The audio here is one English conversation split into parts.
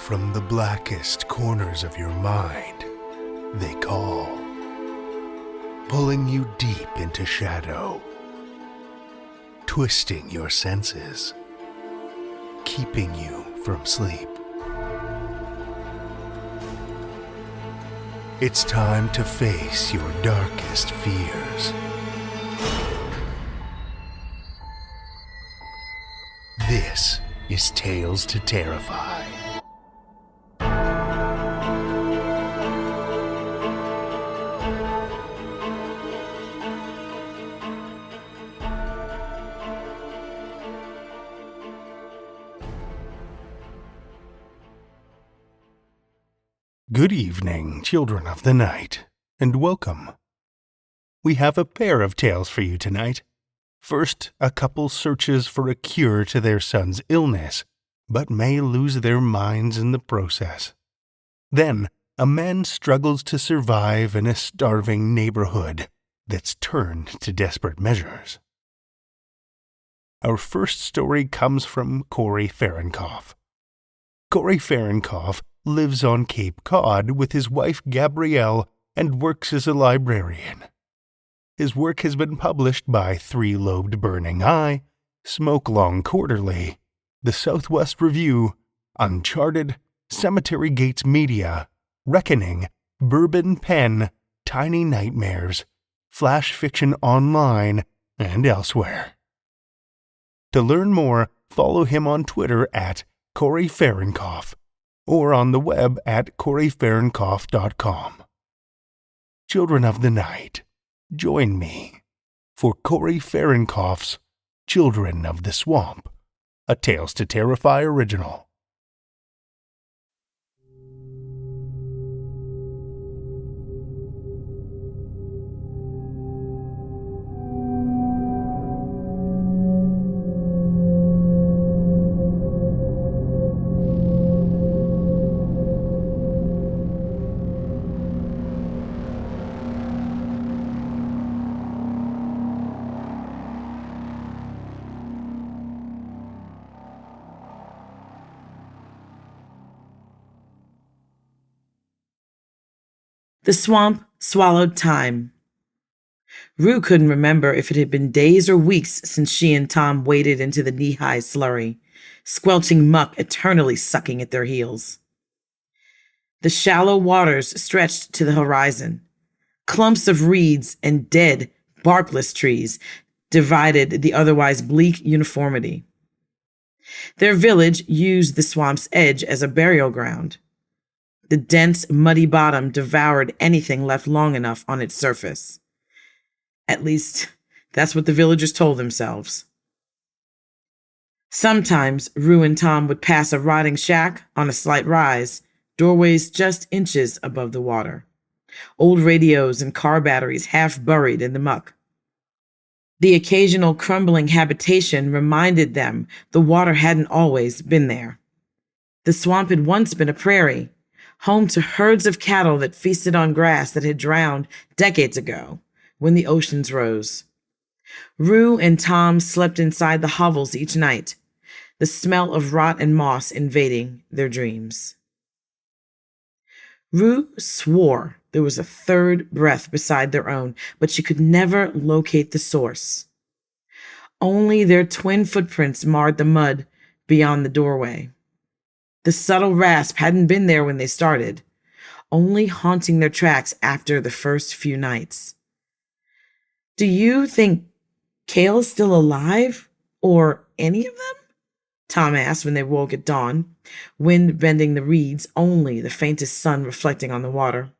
From the blackest corners of your mind, they call, pulling you deep into shadow, twisting your senses, keeping you from sleep. It's time to face your darkest fears. This is Tales to Terrify. Good evening, children of the night, and welcome. We have a pair of tales for you tonight. First, a couple searches for a cure to their son's illness, but may lose their minds in the process. Then, a man struggles to survive in a starving neighborhood that's turned to desperate measures. Our first story comes from Corey Farrenkopf. Corey Farrenkopf lives on Cape Cod with his wife Gabrielle and works as a librarian. His work has been published by Three-Lobed Burning Eye, Smoke Long Quarterly, The Southwest Review, Uncharted, Cemetery Gates Media, Reckoning, Bourbon Pen, Tiny Nightmares, Flash Fiction Online, and elsewhere. To learn more, follow him on Twitter at Corey Farrenkopf, or on the web at CoreyFarrenkopf.com. Children of the night, join me for Corey Farrenkopf's Children of the Swamp, a Tales to Terrify original. The swamp swallowed time. Rue couldn't remember if it had been days or weeks since she and Tom waded into the knee-high slurry, squelching muck eternally sucking at their heels. The shallow waters stretched to the horizon. Clumps of reeds and dead, barkless trees divided the otherwise bleak uniformity. Their village used the swamp's edge as a burial ground. The dense, muddy bottom devoured anything left long enough on its surface. At least, that's what the villagers told themselves. Sometimes, Rue and Tom would pass a rotting shack on a slight rise, doorways just inches above the water. Old radios and car batteries half buried in the muck. The occasional crumbling habitation reminded them the water hadn't always been there. The swamp had once been a prairie, home to herds of cattle that feasted on grass that had drowned decades ago when the oceans rose. Rue and Tom slept inside the hovels each night, the smell of rot and moss invading their dreams. Rue swore there was a third breath beside their own, but she could never locate the source. Only their twin footprints marred the mud beyond the doorway. The subtle rasp hadn't been there when they started, only haunting their tracks after the first few nights. Do you think Kale's still alive? Or any of them? Tom asked when they woke at dawn, wind bending the reeds, only the faintest sun reflecting on the water.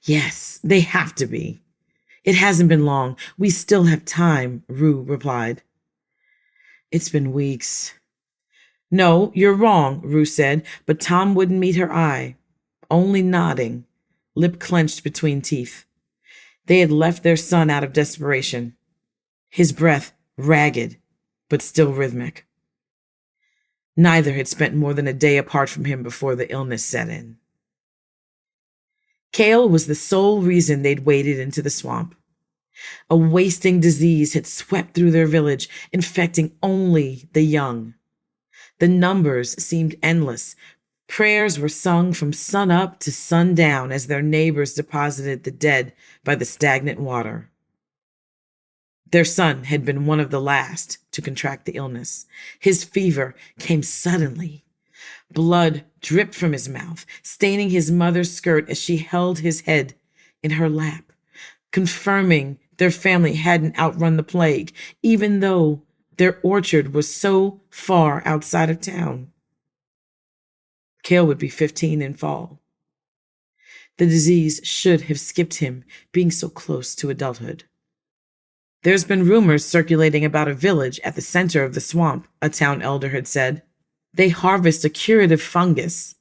Yes, they have to be. It hasn't been long. We still have time, Rue replied. It's been weeks. No, you're wrong, Rue said, but Tom wouldn't meet her eye, only nodding, lip clenched between teeth. They had left their son out of desperation, his breath ragged, but still rhythmic. Neither had spent more than a day apart from him before the illness set in. Kale was the sole reason they'd waded into the swamp. A wasting disease had swept through their village, infecting only the young. The numbers seemed endless. Prayers were sung from sun-up to sundown as their neighbors deposited the dead by the stagnant water. Their son had been one of the last to contract the illness. His fever came suddenly. Blood dripped from his mouth, staining his mother's skirt as she held his head in her lap, confirming their family hadn't outrun the plague, even though their orchard was so far outside of town. Cale would be 15 in fall. The disease should have skipped him, being so close to adulthood. There's been rumors circulating about a village at the center of the swamp, a town elder had said. They harvest a curative fungus.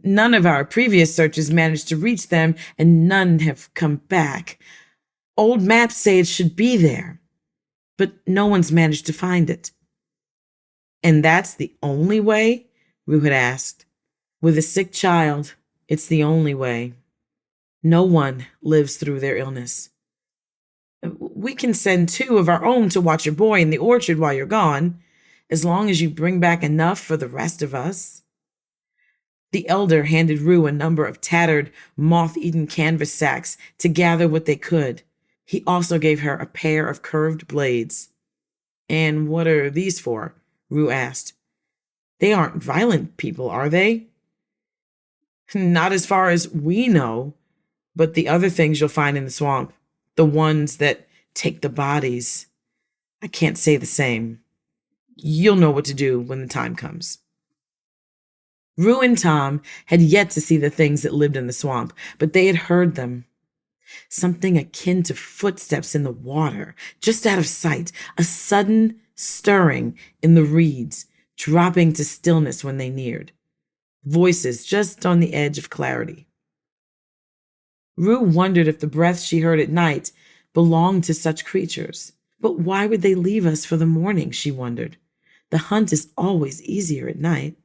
None of our previous searches managed to reach them, and none have come back. Old maps say it should be there, but no one's managed to find it. And that's the only way? Rue had asked. With a sick child, it's the only way. No one lives through their illness. We can send 2 of our own to watch your boy in the orchard while you're gone, as long as you bring back enough for the rest of us. The elder handed Rue a number of tattered, moth-eaten canvas sacks to gather what they could. He also gave her a pair of curved blades. And what are these for? Rue asked. They aren't violent people, are they? Not as far as we know, but the other things you'll find in the swamp, the ones that take the bodies, I can't say the same. You'll know what to do when the time comes. Rue and Tom had yet to see the things that lived in the swamp, but they had heard them. Something akin to footsteps in the water, just out of sight, a sudden stirring in the reeds, dropping to stillness when they neared. Voices just on the edge of clarity. Rue wondered if the breaths she heard at night belonged to such creatures. But why would they leave us for the morning, she wondered. The hunt is always easier at night.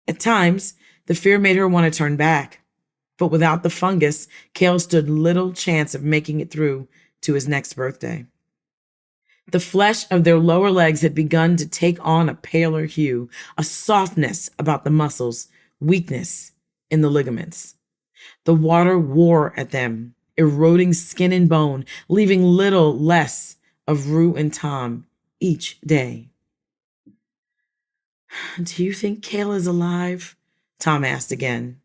At times, the fear made her want to turn back. But without the fungus, Cale stood little chance of making it through to his next birthday. The flesh of their lower legs had begun to take on a paler hue, a softness about the muscles, weakness in the ligaments. The water wore at them, eroding skin and bone, leaving little less of Rue and Tom each day. Do you think Cale is alive? Tom asked again.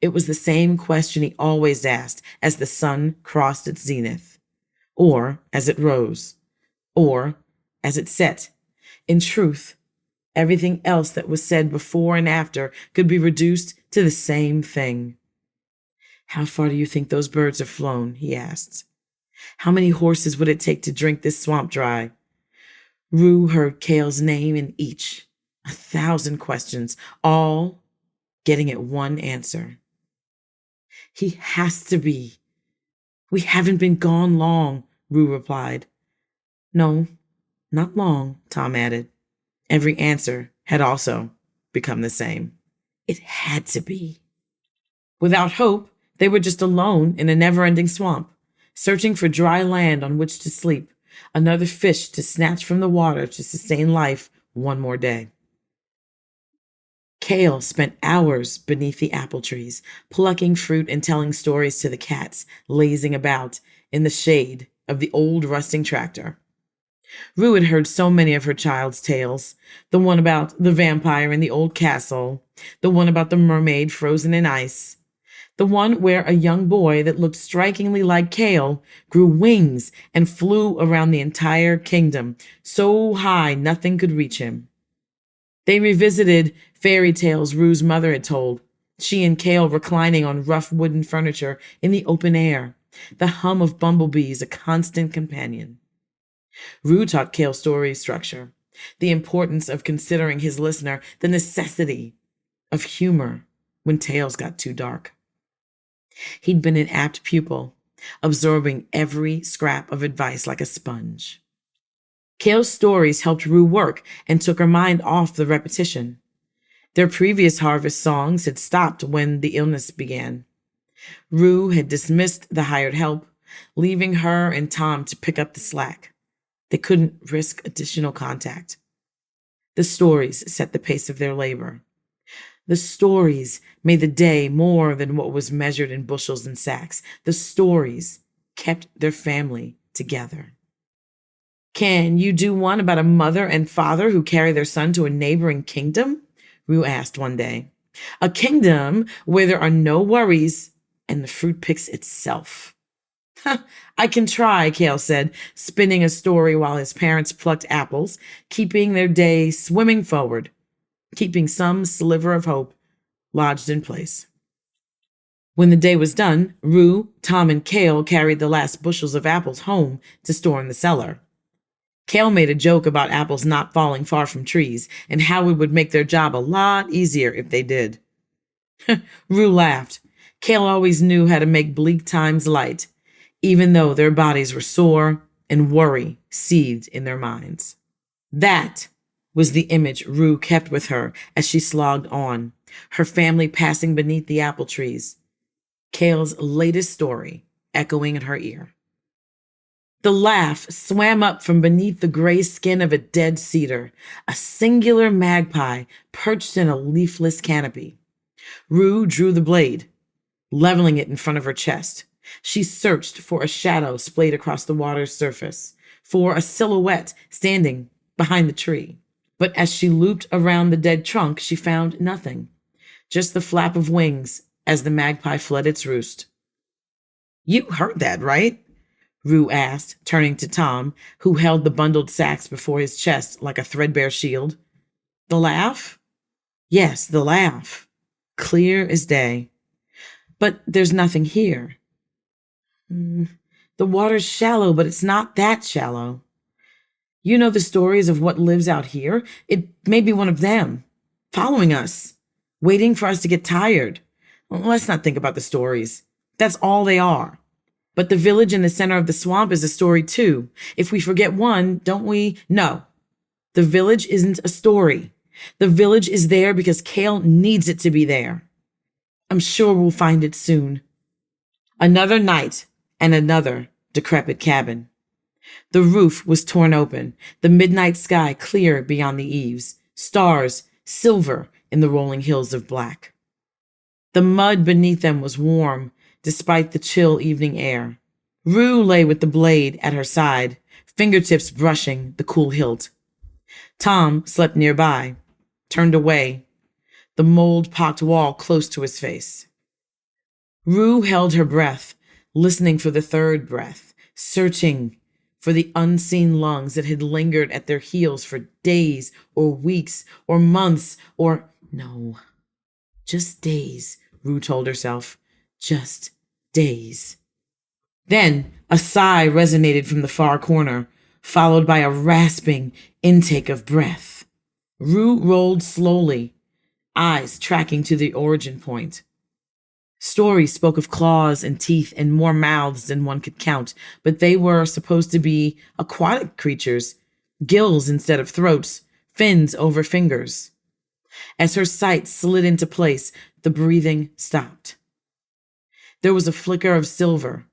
It was the same question he always asked as the sun crossed its zenith, or as it rose, or as it set. In truth, everything else that was said before and after could be reduced to the same thing. How far do you think those birds have flown? He asked. How many horses would it take to drink this swamp dry? Rue heard Cale's name in each, 1,000 questions, all getting at one answer. He has to be. We haven't been gone long, Rue replied. No, not long, Tom added. Every answer had also become the same. It had to be. Without hope, they were just alone in a never-ending swamp, searching for dry land on which to sleep, another fish to snatch from the water to sustain life one more day. Cale spent hours beneath the apple trees, plucking fruit and telling stories to the cats lazing about in the shade of the old rusting tractor. Rue had heard so many of her child's tales, the one about the vampire in the old castle, the one about the mermaid frozen in ice, the one where a young boy that looked strikingly like Cale grew wings and flew around the entire kingdom, so high nothing could reach him. They revisited fairy tales Rue's mother had told, she and Cale reclining on rough wooden furniture in the open air, the hum of bumblebees a constant companion. Rue taught Cale story structure, the importance of considering his listener, the necessity of humor when tales got too dark. He'd been an apt pupil, absorbing every scrap of advice like a sponge. Cale's stories helped Rue work and took her mind off the repetition. Their previous harvest songs had stopped when the illness began. Rue had dismissed the hired help, leaving her and Tom to pick up the slack. They couldn't risk additional contact. The stories set the pace of their labor. The stories made the day more than what was measured in bushels and sacks. The stories kept their family together. "Can you do one about a mother and father who carry their son to a neighboring kingdom?" Rue asked one day. "A kingdom where there are no worries and the fruit picks itself." "I can try," Cale said, spinning a story while his parents plucked apples, keeping their day swimming forward, keeping some sliver of hope lodged in place. When the day was done, Rue, Tom, and Cale carried the last bushels of apples home to store in the cellar. Cale made a joke about apples not falling far from trees and how it would make their job a lot easier if they did. Rue laughed. Cale always knew how to make bleak times light, even though their bodies were sore and worry seethed in their minds. That was the image Rue kept with her as she slogged on, her family passing beneath the apple trees, Cale's latest story echoing in her ear. The laugh swam up from beneath the gray skin of a dead cedar, a singular magpie perched in a leafless canopy. Rue drew the blade, leveling it in front of her chest. She searched for a shadow splayed across the water's surface, for a silhouette standing behind the tree. But as she looped around the dead trunk, she found nothing, just the flap of wings as the magpie fled its roost. "You heard that, right?" Rue asked, turning to Tom, who held the bundled sacks before his chest like a threadbare shield. "The laugh?" "Yes, the laugh. Clear as day. But there's nothing here." "The water's shallow, but it's not that shallow. You know the stories of what lives out here? It may be one of them, following us, waiting for us to get tired. Let's not think about the stories. That's all they are. But the village in the center of the swamp is a story too. If we forget one, don't we? No. The village isn't a story. The village is there because Cale needs it to be there. I'm sure we'll find it soon." Another night and another decrepit cabin. The roof was torn open, the midnight sky clear beyond the eaves, stars silver in the rolling hills of black. The mud beneath them was warm, despite the chill evening air. Rue lay with the blade at her side, fingertips brushing the cool hilt. Tom slept nearby, turned away, the mold-pocked wall close to his face. Rue held her breath, listening for the third breath, searching for the unseen lungs that had lingered at their heels for days or weeks or months or... No, just days, Rue told herself. Just days. Then a sigh resonated from the far corner, followed by a rasping intake of breath. Rue rolled slowly, eyes tracking to the origin point. Stories spoke of claws and teeth and more mouths than one could count, but they were supposed to be aquatic creatures, gills instead of throats, fins over fingers. As her sight slid into place, the breathing stopped. There was a flicker of silver,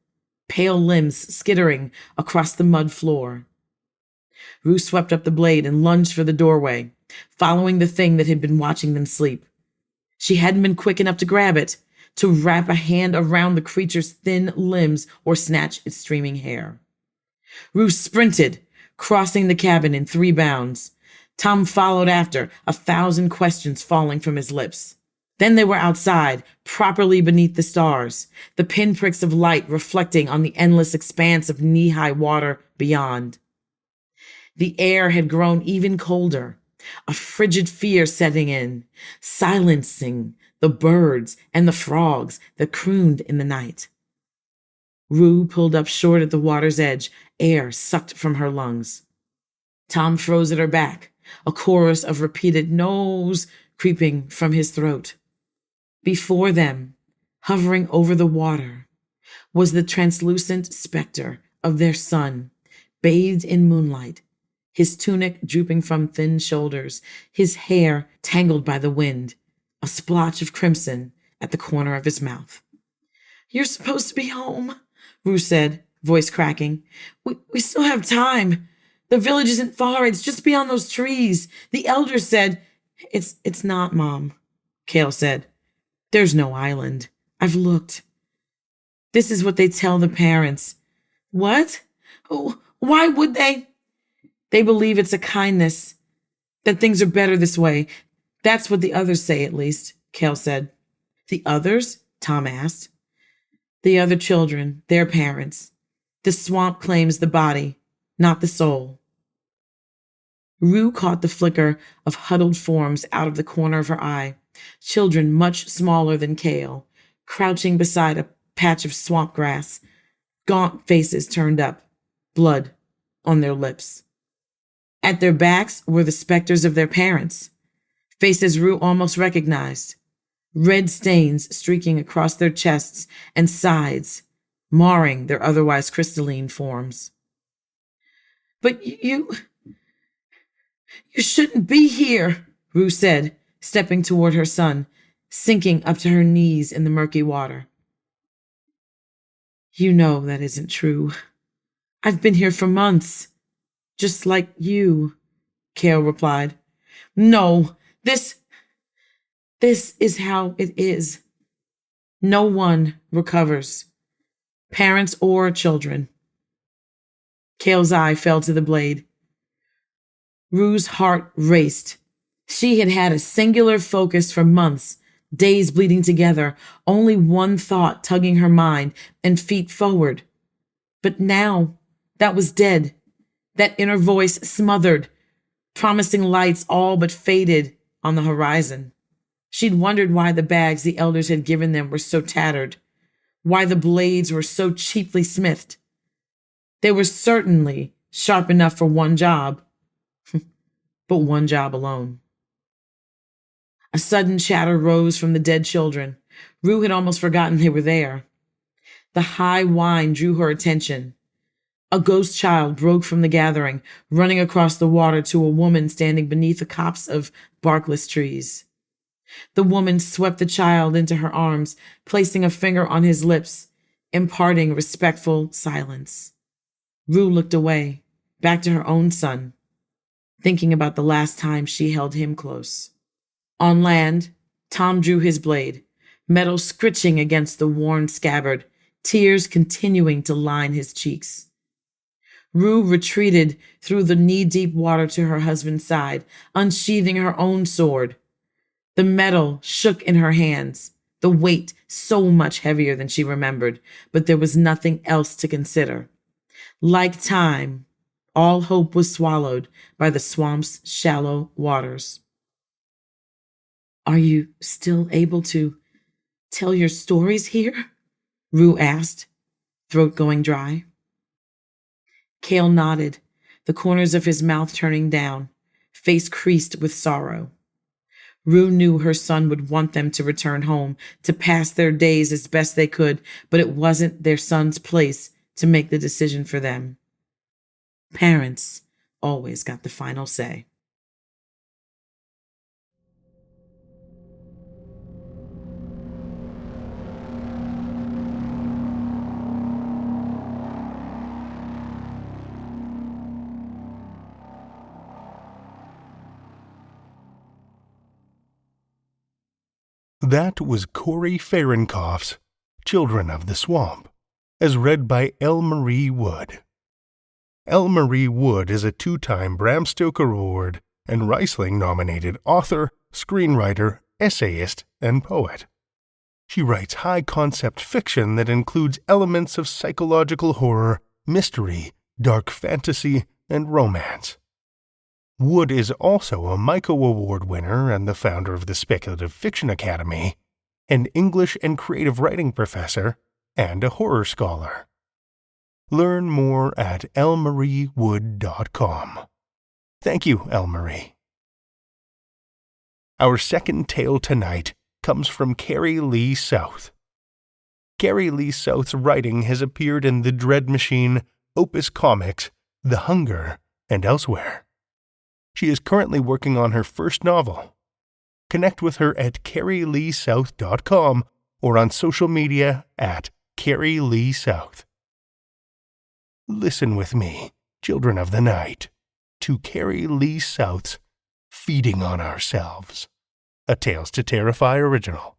pale limbs skittering across the mud floor. Rue swept up the blade and lunged for the doorway, following the thing that had been watching them sleep. She hadn't been quick enough to grab it, to wrap a hand around the creature's thin limbs or snatch its streaming hair. Rue sprinted, crossing the cabin in 3 bounds. Tom followed after, 1,000 questions falling from his lips. Then they were outside, properly beneath the stars, the pinpricks of light reflecting on the endless expanse of knee-high water beyond. The air had grown even colder, a frigid fear setting in, silencing the birds and the frogs that crooned in the night. Rue pulled up short at the water's edge, air sucked from her lungs. Tom froze at her back, a chorus of repeated no's creeping from his throat. Before them, hovering over the water, was the translucent specter of their son, bathed in moonlight, his tunic drooping from thin shoulders, his hair tangled by the wind, a splotch of crimson at the corner of his mouth. "You're supposed to be home," Rue said, voice cracking. We still have time. The village isn't far. It's just beyond those trees. The elder said, It's not, Mom, Cale said. There's no island. I've looked. This is what they tell the parents. What? Oh, why would they? They believe it's a kindness, that things are better this way. That's what the others say, at least, Cale said. The others? Tom asked. The other children, their parents. The swamp claims the body, not the soul. Rue caught the flicker of huddled forms out of the corner of her eye, children much smaller than Cale, crouching beside a patch of swamp grass, gaunt faces turned up, blood on their lips. At their backs were the specters of their parents, faces Rue almost recognized, red stains streaking across their chests and sides, marring their otherwise crystalline forms. But you shouldn't be here, Rue said, stepping toward her son, sinking up to her knees in the murky water. You know that isn't true. I've been here for months, just like you, Cale replied. No, this is how it is. No one recovers, parents or children. Cale's eye fell to the blade. Rue's heart raced. She had had a singular focus for months, days bleeding together, only one thought tugging her mind and feet forward. But now, that was dead, that inner voice smothered, promising lights all but faded on the horizon. She'd wondered why the bags the elders had given them were so tattered, why the blades were so cheaply smithed. They were certainly sharp enough for one job, but one job alone. A sudden chatter rose from the dead children. Rue had almost forgotten they were there. The high whine drew her attention. A ghost child broke from the gathering, running across the water to a woman standing beneath a copse of barkless trees. The woman swept the child into her arms, placing a finger on his lips, imparting respectful silence. Rue looked away, back to her own son, thinking about the last time she held him close. On land, Tom drew his blade, metal scritching against the worn scabbard, tears continuing to line his cheeks. Rue retreated through the knee-deep water to her husband's side, unsheathing her own sword. The metal shook in her hands, the weight so much heavier than she remembered, but there was nothing else to consider. Like time, all hope was swallowed by the swamp's shallow waters. Are you still able to tell your stories here? Rue asked, throat going dry. Cale nodded, the corners of his mouth turning down, face creased with sorrow. Rue knew her son would want them to return home, to pass their days as best they could, but it wasn't their son's place to make the decision for them. Parents always got the final say. That was Corey Farrenkopf's Children of the Swamp, as read by L. Marie Wood. L. Marie Wood is a two-time Bram Stoker Award and Riesling-nominated author, screenwriter, essayist, and poet. She writes high-concept fiction that includes elements of psychological horror, mystery, dark fantasy, and romance. Wood is also a Myco Award winner and the founder of the Speculative Fiction Academy, an English and creative writing professor, and a horror scholar. Learn more at lmariewood.com. Thank you, L. Marie. Our second tale tonight comes from Carrie Lee South. Carrie Lee South's writing has appeared in The Dread Machine, Opus Comics, The Hunger, and elsewhere. She is currently working on her first novel. Connect with her at carrieleesouth.com or on social media at Carrie Lee South. Listen with me, children of the night. to Carrie Lee South's Feeding on Ourselves, a Tales to Terrify original.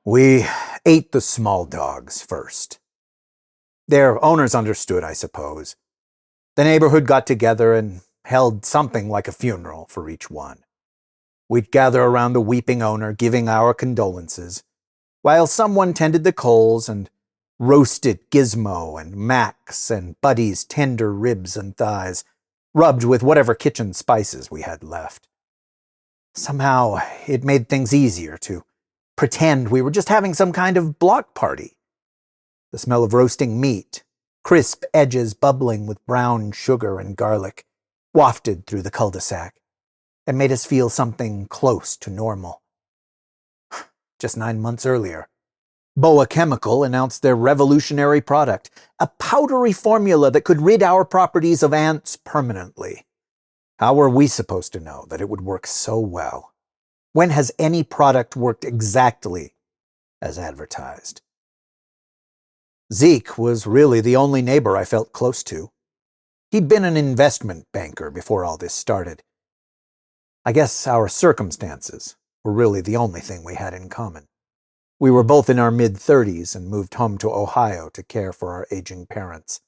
We ate the small dogs first. Their owners understood, I suppose. The neighborhood got together and held something like a funeral for each one. We'd gather around the weeping owner, giving our condolences, while someone tended the coals and roasted Gizmo and Max and Buddy's tender ribs and thighs, rubbed with whatever kitchen spices we had left. Somehow, it made things easier to pretend we were just having some kind of block party. The smell of roasting meat, crisp edges bubbling with brown sugar and garlic, wafted through the cul-de-sac and made us feel something close to normal. Just 9 months earlier, Boa Chemical announced their revolutionary product, a powdery formula that could rid our properties of ants permanently. How were we supposed to know that it would work so well? When has any product worked exactly as advertised? Zeke was really the only neighbor I felt close to. He'd been an investment banker before all this started. I guess our circumstances were really the only thing we had in common. We were both in our mid-30s and moved home to Ohio to care for our aging parents.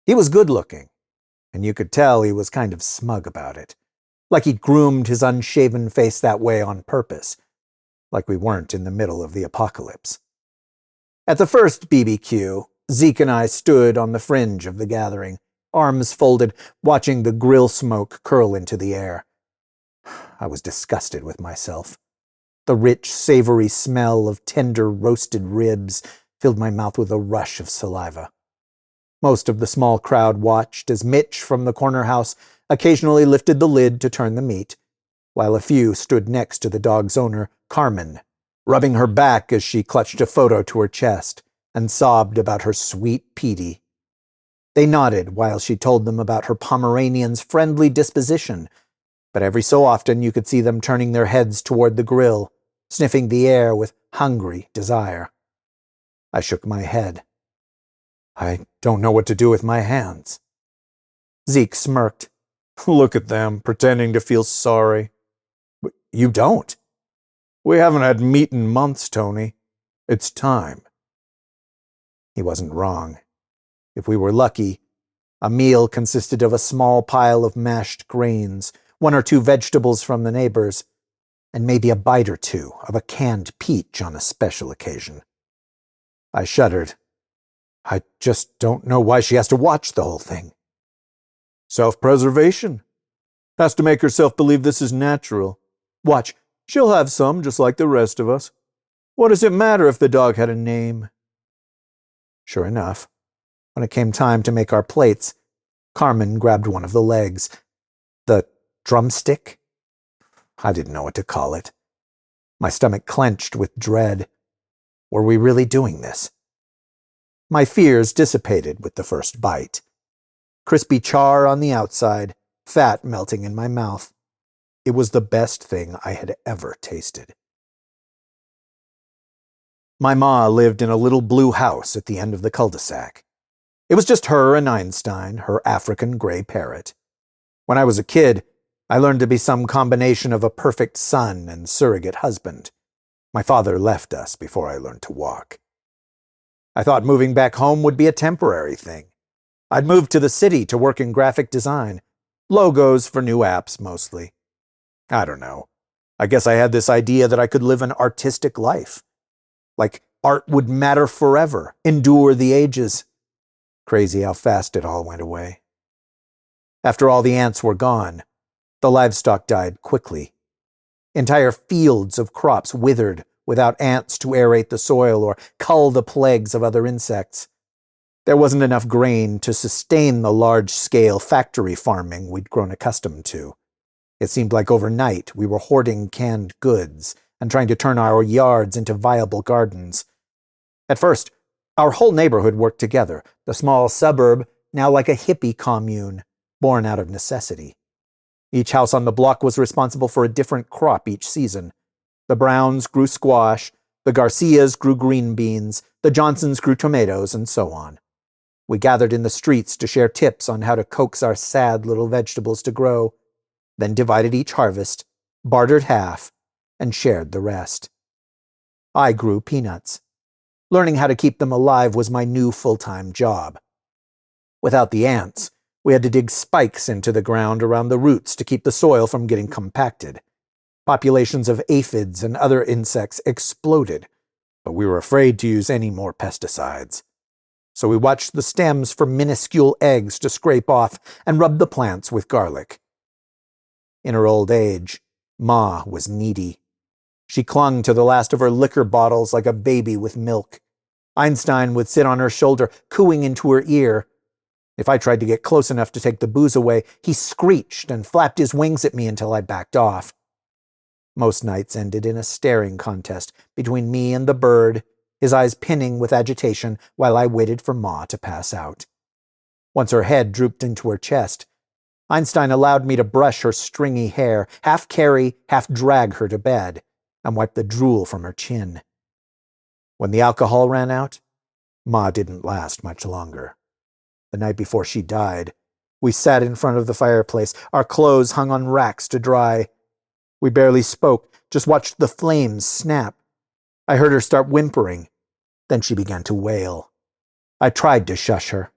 He was good-looking, and you could tell he was kind of smug about it. Like he'd groomed his unshaven face that way on purpose, like we weren't in the middle of the apocalypse. At the first BBQ, Zeke and I stood on the fringe of the gathering, arms folded, watching the grill smoke curl into the air. I was disgusted with myself. The rich, savory smell of tender roasted ribs filled my mouth with a rush of saliva. Most of the small crowd watched as Mitch from the corner house occasionally lifted the lid to turn the meat, while a few stood next to the dog's owner, Carmen, rubbing her back as she clutched a photo to her chest and sobbed about her sweet Petey. They nodded while she told them about her Pomeranian's friendly disposition, but every so often you could see them turning their heads toward the grill, sniffing the air with hungry desire. I shook my head. I don't know what to do with my hands. Zeke smirked. Look at them, pretending to feel sorry. But you don't. We haven't had meat in months, Tony. It's time. He wasn't wrong. If we were lucky, a meal consisted of a small pile of mashed grains, 1 or 2 vegetables from the neighbors, and maybe a bite or 2 of a canned peach on a special occasion. I shuddered. I just don't know why she has to watch the whole thing. Self-preservation. Has to make herself believe this is natural. Watch, she'll have some just like the rest of us. What does it matter if the dog had a name? Sure enough, when it came time to make our plates, Carmen grabbed one of the legs. The drumstick? I didn't know what to call it. My stomach clenched with dread. Were we really doing this? My fears dissipated with the first bite. Crispy char on the outside, fat melting in my mouth. It was the best thing I had ever tasted. My ma lived in a little blue house at the end of the cul-de-sac. It was just her and Einstein, her African gray parrot. When I was a kid, I learned to be some combination of a perfect son and surrogate husband. My father left us before I learned to walk. I thought moving back home would be a temporary thing. I'd moved to the city to work in graphic design. Logos for new apps, mostly. I don't know. I guess I had this idea that I could live an artistic life. Like art would matter forever, endure the ages. Crazy how fast it all went away. After all the ants were gone, the livestock died quickly. Entire fields of crops withered without ants to aerate the soil or cull the plagues of other insects. There wasn't enough grain to sustain the large-scale factory farming we'd grown accustomed to. It seemed like overnight we were hoarding canned goods and trying to turn our yards into viable gardens. At first, our whole neighborhood worked together, the small suburb now like a hippie commune, born out of necessity. Each house on the block was responsible for a different crop each season. The Browns grew squash, the Garcias grew green beans, the Johnsons grew tomatoes, and so on. We gathered in the streets to share tips on how to coax our sad little vegetables to grow, then divided each harvest, bartered half, and shared the rest. I grew peanuts. Learning how to keep them alive was my new full-time job. Without the ants, we had to dig spikes into the ground around the roots to keep the soil from getting compacted. Populations of aphids and other insects exploded, but we were afraid to use any more pesticides. So we watched the stems for minuscule eggs to scrape off and rubbed the plants with garlic. In her old age, Ma was needy. She clung to the last of her liquor bottles like a baby with milk. Einstein would sit on her shoulder, cooing into her ear. If I tried to get close enough to take the booze away, he screeched and flapped his wings at me until I backed off. Most nights ended in a staring contest between me and the bird, his eyes pinning with agitation while I waited for Ma to pass out. Once her head drooped into her chest, Einstein allowed me to brush her stringy hair, half carry, half drag her to bed, and wipe the drool from her chin. When the alcohol ran out, Ma didn't last much longer. The night before she died, we sat in front of the fireplace, our clothes hung on racks to dry. We barely spoke, just watched the flames snap. I heard her start whimpering. Then she began to wail. I tried to shush her.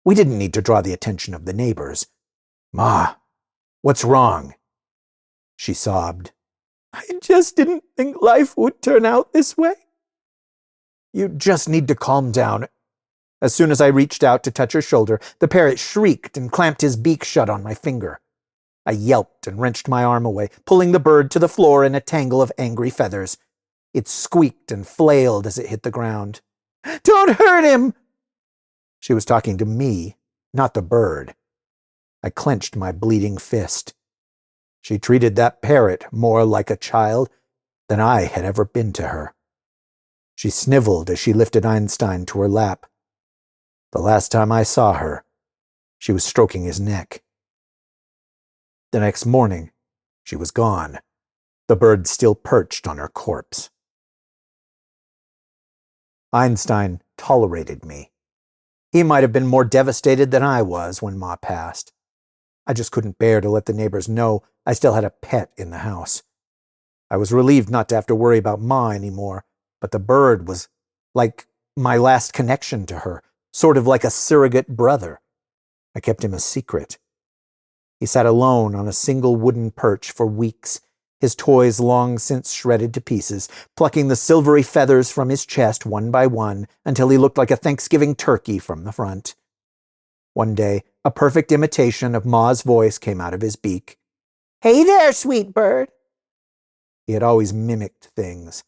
We didn't need to draw the attention of the neighbors. Ma, what's wrong? She sobbed. I just didn't think life would turn out this way. You just need to calm down. As soon as I reached out to touch her shoulder, the parrot shrieked and clamped his beak shut on my finger. I yelped and wrenched my arm away, pulling the bird to the floor in a tangle of angry feathers. It squeaked and flailed as it hit the ground. Don't hurt him! She was talking to me, not the bird. I clenched my bleeding fist. She treated that parrot more like a child than I had ever been to her. She sniveled as she lifted Einstein to her lap. The last time I saw her, she was stroking his neck. The next morning, she was gone, the bird still perched on her corpse. Einstein tolerated me. He might have been more devastated than I was when Ma passed. I just couldn't bear to let the neighbors know I still had a pet in the house. I was relieved not to have to worry about Ma anymore, but the bird was like my last connection to her, sort of like a surrogate brother. I kept him a secret. He sat alone on a single wooden perch for weeks, his toys long since shredded to pieces, plucking the silvery feathers from his chest one by one until he looked like a Thanksgiving turkey from the front. One day, a perfect imitation of Ma's voice came out of his beak. Hey there, sweet bird. He had always mimicked things.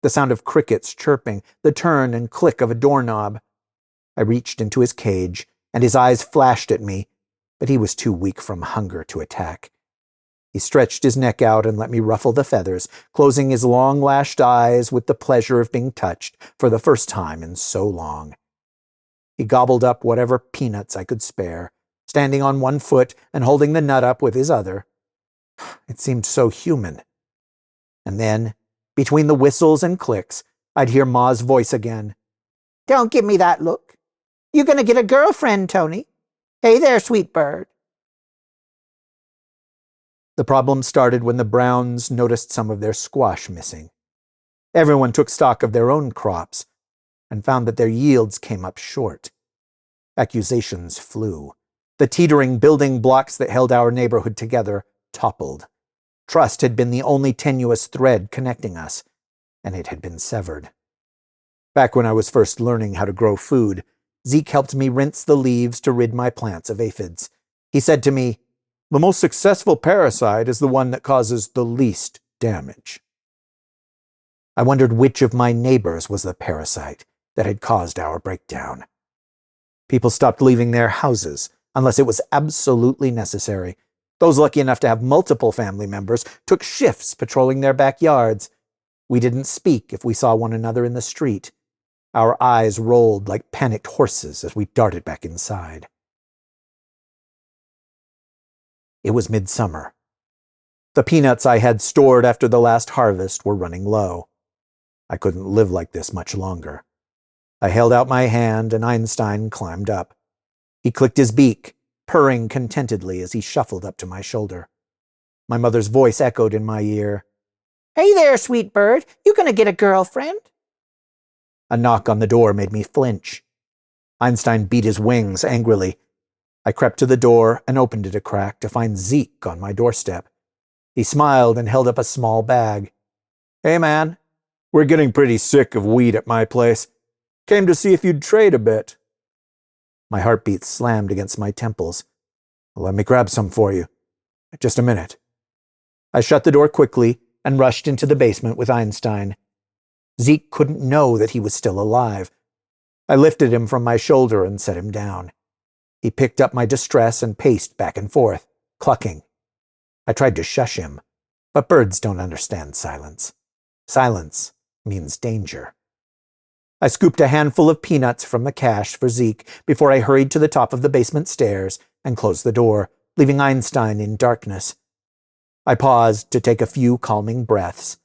The sound of crickets chirping, the turn and click of a doorknob. I reached into his cage, and his eyes flashed at me, but he was too weak from hunger to attack. He stretched his neck out and let me ruffle the feathers, closing his long-lashed eyes with the pleasure of being touched for the first time in so long. He gobbled up whatever peanuts I could spare, standing on one foot and holding the nut up with his other. It seemed so human. And then, between the whistles and clicks, I'd hear Ma's voice again. Don't give me that look. You're going to get a girlfriend, Tony. Hey there, sweet bird. The problem started when the Browns noticed some of their squash missing. Everyone took stock of their own crops and found that their yields came up short. Accusations flew. The teetering building blocks that held our neighborhood together toppled. Trust had been the only tenuous thread connecting us, and it had been severed. Back when I was first learning how to grow food, Zeke helped me rinse the leaves to rid my plants of aphids. He said to me, "The most successful parasite is the one that causes the least damage." I wondered which of my neighbors was the parasite that had caused our breakdown. People stopped leaving their houses unless it was absolutely necessary. Those lucky enough to have multiple family members took shifts patrolling their backyards. We didn't speak if we saw one another in the street. Our eyes rolled like panicked horses as we darted back inside. It was midsummer. The peanuts I had stored after the last harvest were running low. I couldn't live like this much longer. I held out my hand and Einstein climbed up. He clicked his beak, purring contentedly as he shuffled up to my shoulder. My mother's voice echoed in my ear. "Hey there, sweet bird. You gonna get a girlfriend?" A knock on the door made me flinch. Einstein beat his wings angrily. I crept to the door and opened it a crack to find Zeke on my doorstep. He smiled and held up a small bag. "Hey, man. We're getting pretty sick of weed at my place. Came to see if you'd trade a bit." My heartbeat slammed against my temples. "Let me grab some for you. Just a minute." I shut the door quickly and rushed into the basement with Einstein. Zeke couldn't know that he was still alive. I lifted him from my shoulder and set him down. He picked up my distress and paced back and forth, clucking. I tried to shush him, but birds don't understand silence. Silence means danger. I scooped a handful of peanuts from the cache for Zeke before I hurried to the top of the basement stairs and closed the door, leaving Einstein in darkness. I paused to take a few calming breaths,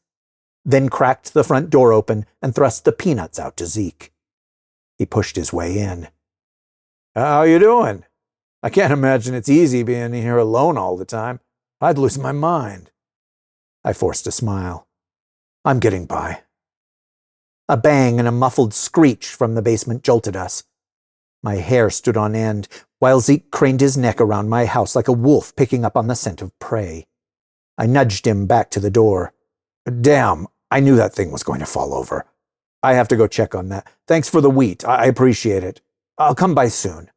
then cracked the front door open and thrust the peanuts out to Zeke. He pushed his way in. "How you doing? I can't imagine it's easy being here alone all the time. I'd lose my mind." I forced a smile. "I'm getting by." A bang and a muffled screech from the basement jolted us. My hair stood on end, while Zeke craned his neck around my house like a wolf picking up on the scent of prey. I nudged him back to the door. "Damn, I knew that thing was going to fall over. I have to go check on that. Thanks for the wheat. I appreciate it. I'll come by soon."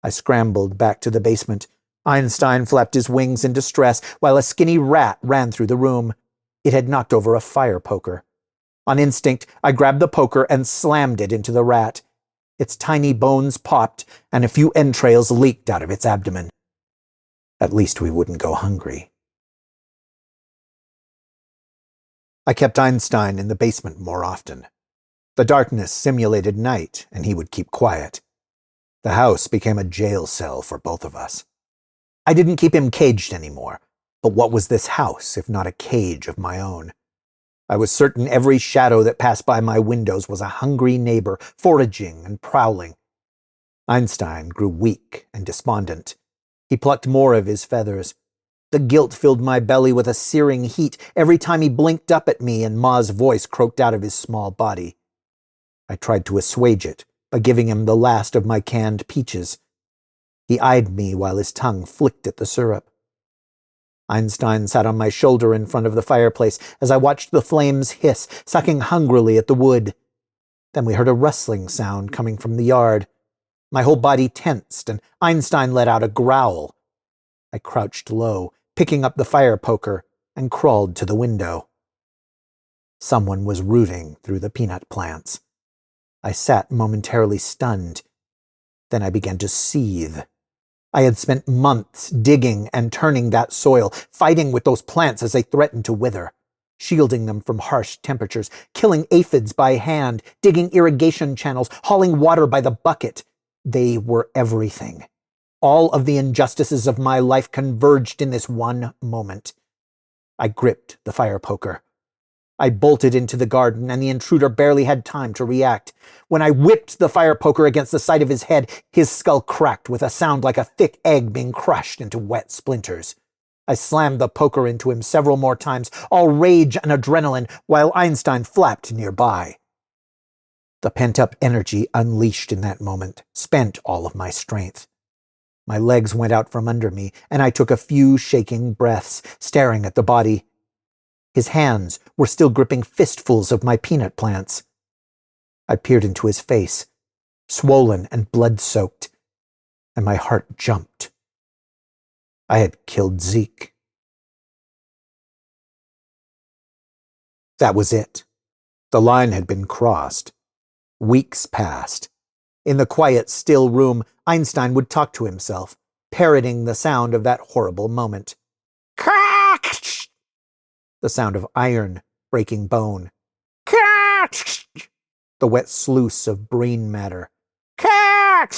I scrambled back to the basement. Einstein flapped his wings in distress while a skinny rat ran through the room. It had knocked over a fire poker. On instinct, I grabbed the poker and slammed it into the rat. Its tiny bones popped, and a few entrails leaked out of its abdomen. At least we wouldn't go hungry. I kept Einstein in the basement more often. The darkness simulated night, and he would keep quiet. The house became a jail cell for both of us. I didn't keep him caged anymore, but what was this house if not a cage of my own? I was certain every shadow that passed by my windows was a hungry neighbor, foraging and prowling. Einstein grew weak and despondent. He plucked more of his feathers. The guilt filled my belly with a searing heat every time he blinked up at me and Ma's voice croaked out of his small body. I tried to assuage it by giving him the last of my canned peaches. He eyed me while his tongue flicked at the syrup. Einstein sat on my shoulder in front of the fireplace as I watched the flames hiss, sucking hungrily at the wood. Then we heard a rustling sound coming from the yard. My whole body tensed, and Einstein let out a growl. I crouched low, picking up the fire poker, and crawled to the window. Someone was rooting through the peanut plants. I sat momentarily stunned. Then I began to seethe. I had spent months digging and turning that soil, fighting with those plants as they threatened to wither, shielding them from harsh temperatures, killing aphids by hand, digging irrigation channels, hauling water by the bucket. They were everything. All of the injustices of my life converged in this one moment. I gripped the fire poker. I bolted into the garden, and the intruder barely had time to react. When I whipped the fire poker against the side of his head, his skull cracked with a sound like a thick egg being crushed into wet splinters. I slammed the poker into him several more times, all rage and adrenaline, while Einstein flapped nearby. The pent-up energy unleashed in that moment spent all of my strength. My legs went out from under me, and I took a few shaking breaths, staring at the body. His hands were still gripping fistfuls of my peanut plants. I peered into his face, swollen and blood-soaked, and my heart jumped. I had killed Zeke. That was it. The line had been crossed. Weeks passed. In the quiet, still room, Einstein would talk to himself, parroting the sound of that horrible moment. Crack! The sound of iron breaking bone. Crack! The wet sluice of brain matter. Crack!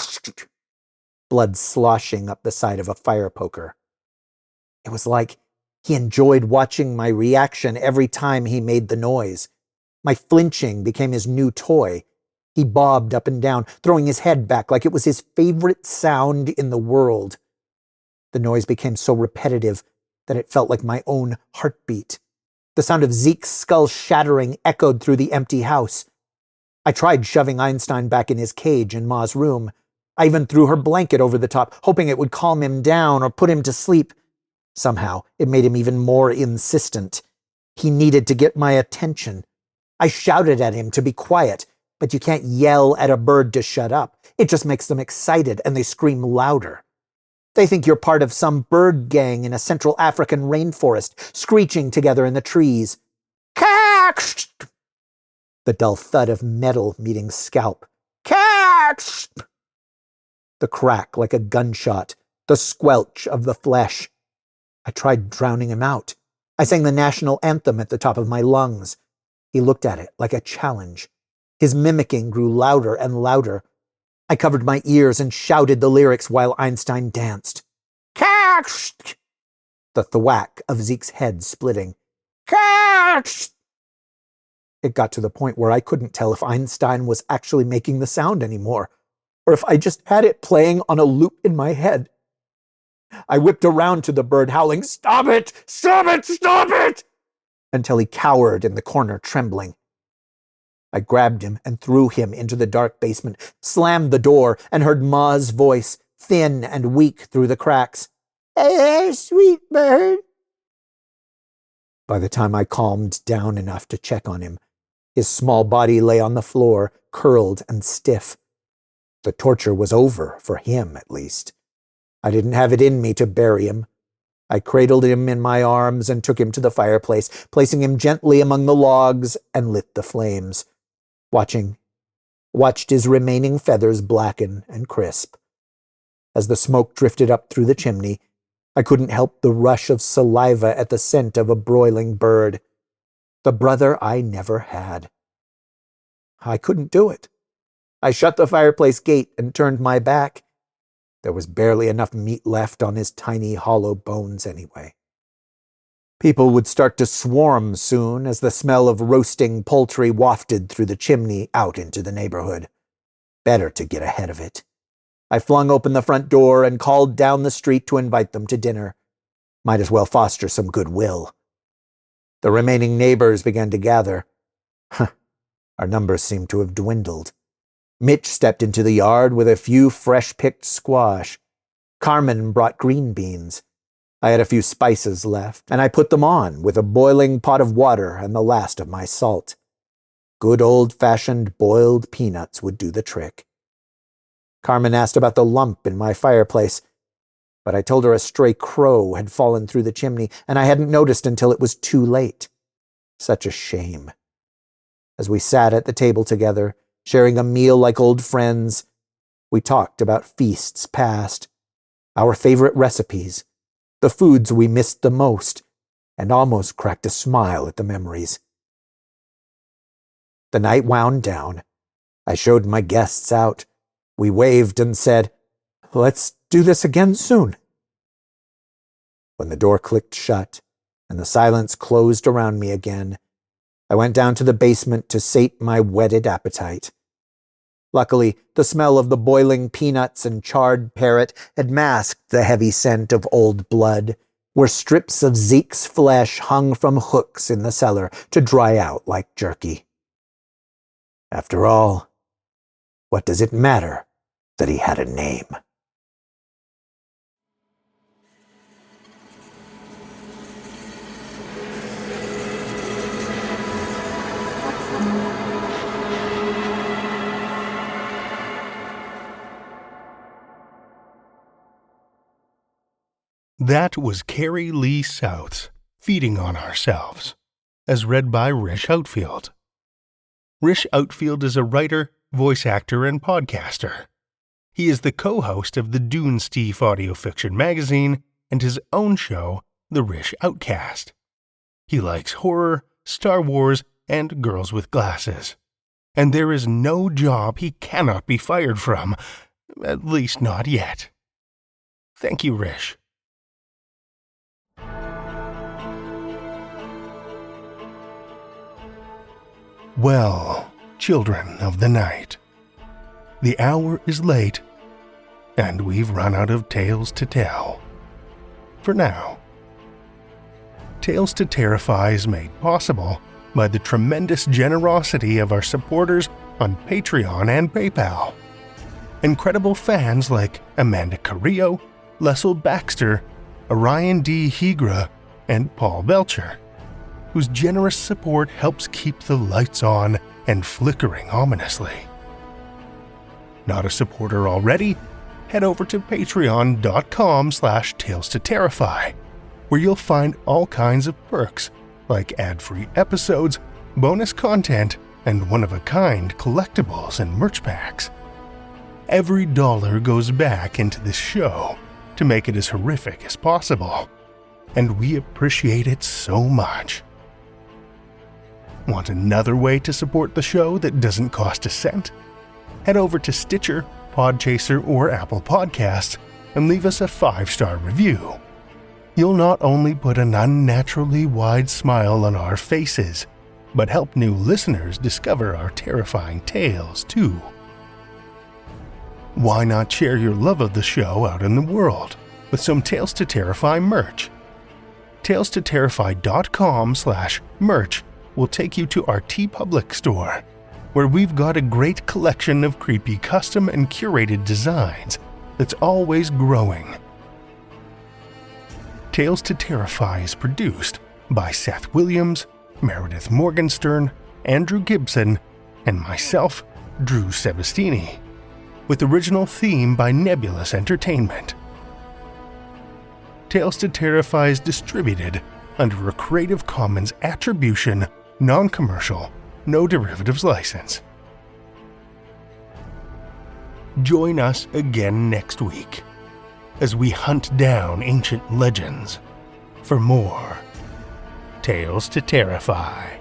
Blood sloshing up the side of a fire poker. It was like he enjoyed watching my reaction every time he made the noise. My flinching became his new toy. He bobbed up and down, throwing his head back like it was his favorite sound in the world. The noise became so repetitive that it felt like my own heartbeat. The sound of Zeke's skull shattering echoed through the empty house. I tried shoving Einstein back in his cage in Ma's room. I even threw her blanket over the top, hoping it would calm him down or put him to sleep. Somehow, it made him even more insistent. He needed to get my attention. I shouted at him to be quiet, but you can't yell at a bird to shut up. It just makes them excited, and they scream louder. They think you're part of some bird gang in a Central African rainforest, screeching together in the trees. Cack! The dull thud of metal meeting scalp. Cack! The crack like a gunshot, the squelch of the flesh. I tried drowning him out. I sang the national anthem at the top of my lungs. He looked at it like a challenge. His mimicking grew louder and louder. I covered my ears and shouted the lyrics while Einstein danced. Catch! The thwack of Zeke's head splitting. Catch! It got to the point where I couldn't tell if Einstein was actually making the sound anymore, or if I just had it playing on a loop in my head. I whipped around to the bird, howling, "Stop it! Stop it! Stop it!" until he cowered in the corner, trembling. I grabbed him and threw him into the dark basement, slammed the door, and heard Ma's voice, thin and weak through the cracks. "Hey there, sweet bird." By the time I calmed down enough to check on him, his small body lay on the floor, curled and stiff. The torture was over, for him at least. I didn't have it in me to bury him. I cradled him in my arms and took him to the fireplace, placing him gently among the logs and lit the flames. Watched his remaining feathers blacken and crisp. As the smoke drifted up through the chimney, I couldn't help the rush of saliva at the scent of a broiling bird. The brother I never had. I couldn't do it. I shut the fireplace gate and turned my back. There was barely enough meat left on his tiny, hollow bones anyway. People would start to swarm soon as the smell of roasting poultry wafted through the chimney out into the neighborhood. Better to get ahead of it. I flung open the front door and called down the street to invite them to dinner. Might as well foster some goodwill. The remaining neighbors began to gather. Our numbers seemed to have dwindled. Mitch stepped into the yard with a few fresh-picked squash. Carmen brought green beans. I had a few spices left, and I put them on with a boiling pot of water and the last of my salt. Good old-fashioned boiled peanuts would do the trick. Carmen asked about the lump in my fireplace, but I told her a stray crow had fallen through the chimney, and I hadn't noticed until it was too late. Such a shame. As we sat at the table together, sharing a meal like old friends, we talked about feasts past, our favorite recipes, the foods we missed the most, and almost cracked a smile at the memories. The night wound down. I showed my guests out. We waved and said, "Let's do this again soon." When the door clicked shut and the silence closed around me again, I went down to the basement to sate my whetted appetite. Luckily, the smell of the boiling peanuts and charred parrot had masked the heavy scent of old blood, where strips of Zeke's flesh hung from hooks in the cellar to dry out like jerky. After all, what does it matter that he had a name? That was Carrie Lee South's Feeding on Ourselves, as read by Rish Outfield. Rish Outfield is a writer, voice actor and podcaster. He is the co-host of the Dune Steve audio fiction magazine and his own show, The Rish Outcast. He likes horror, Star Wars, and girls with glasses. And there is no job he cannot be fired from, at least not yet. Thank you, Rish. Well, children of the night, the hour is late, and we've run out of tales to tell. For now. Tales to Terrify is made possible by the tremendous generosity of our supporters on Patreon and PayPal. Incredible fans like Amanda Carrillo, Lestle Baxter, Orion D, Hegre, and Paul Belcher, whose generous support helps keep the lights on and flickering ominously. Not a supporter already? Head over to patreon.com/Tales to Terrify, where you'll find all kinds of perks like ad-free episodes, bonus content, and one-of-a-kind collectibles and merch packs. Every dollar goes back into this show to make it as horrific as possible, and we appreciate it so much. Want another way to support the show that doesn't cost a cent? Head over to Stitcher, Podchaser, or Apple Podcasts and leave us a 5-star review. You'll not only put an unnaturally wide smile on our faces, but help new listeners discover our terrifying tales too. Why not share your love of the show out in the world with some Tales to Terrify merch? TalesToTerrify.com/merch will take you to our TeePublic store, where we've got a great collection of creepy custom and curated designs that's always growing. Tales to Terrify is produced by Seth Williams, Meredith Morgenstern, Andrew Gibson, and myself, Drew Sebastini, with original theme by Nebulous Entertainment. Tales to Terrify is distributed under a Creative Commons Attribution, Non-Commercial, No Derivatives license. Join us again next week as we hunt down ancient legends for more Tales to Terrify.